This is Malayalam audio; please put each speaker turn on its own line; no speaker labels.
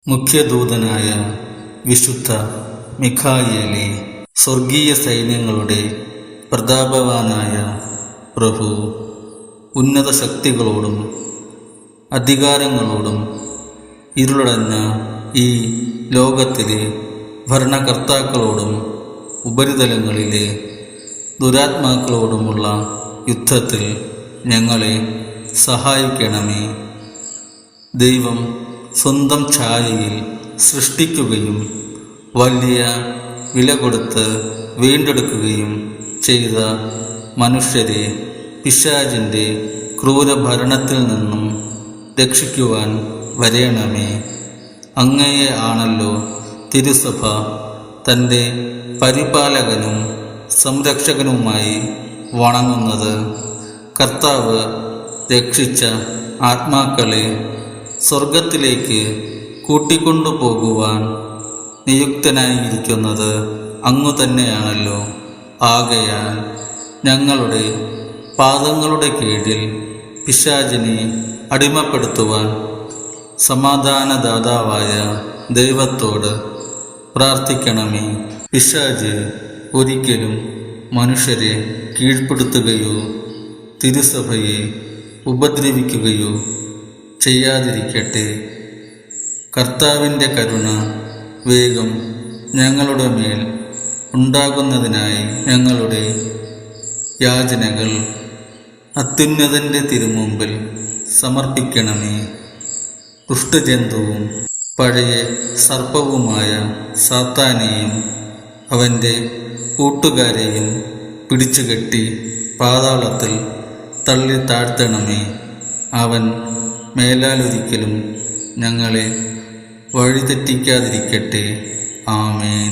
മുഖ്യദൂതനായ വിശുദ്ധ മിഖായേലേ, സ്വർഗീയ സൈന്യങ്ങളുടെ പ്രതാപവാനായ പ്രഭു, ഉന്നത ശക്തികളോടും അധികാരങ്ങളോടും ഇരുളടഞ്ഞ ഈ ലോകത്തിലെ ഭരണകർത്താക്കളോടും ഉപരിതലങ്ങളിലെ ദുരാത്മാക്കളോടുമുള്ള യുദ്ധത്തിൽ ഞങ്ങളെ സഹായിക്കണമേ. ദൈവം സ്വന്തം ഛായയിൽ സൃഷ്ടിക്കുകയും വലിയ വില കൊടുത്ത് വീണ്ടെടുക്കുകയും ചെയ്ത മനുഷ്യരെ പിശാചിൻ്റെ ക്രൂരഭരണത്തിൽ നിന്നും രക്ഷിക്കുവാൻ വരേണമേ. അങ്ങയെ ആണല്ലോ തിരുസഭ തൻ്റെ പരിപാലകനും സംരക്ഷകനുമായി വണങ്ങുന്നത്. കർത്താവ് രക്ഷിച്ച ആത്മാക്കളെ സ്വർഗത്തിലേക്ക് കൂട്ടിക്കൊണ്ടുപോകുവാൻ നിയുക്തനായിരിക്കുന്നത് അങ്ങു തന്നെയാണല്ലോ. ആകയാൽ ഞങ്ങളുടെ പാദങ്ങളുടെ കീഴിൽ പിശാചിനെ അടിമപ്പെടുത്തുവാൻ സമാധാനദാതാവായ ദൈവത്തോട് പ്രാർത്ഥിക്കണമേ. പിശാച് ഒരിക്കലും മനുഷ്യരെ കീഴ്പ്പെടുത്തുകയോ തിരുസഭയെ ഉപദ്രവിക്കുകയോ ചെയ്യാതിരിക്കട്ടെ. കർത്താവിൻ്റെ കരുണ വേഗം ഞങ്ങളുടെ മേൽ ഉണ്ടാകുന്നതിനായി ഞങ്ങളുടെ യാചനകൾ അത്യുന്നതൻ്റെ തിരുമുമ്പിൽ സമർപ്പിക്കണമേ. ദുഷ്ടജന്തുവും പഴയ സർപ്പവുമായ സാത്താനെയും അവൻ്റെ കൂട്ടുകാരെയും പിടിച്ചുകെട്ടി പാതാളത്തിൽ തള്ളി താഴ്ത്തണമേ. അവൻ മേലാലൊരിക്കലും ഞങ്ങളെ വഴിതെറ്റിക്കാതിരിക്കട്ടെ. ആമേൻ.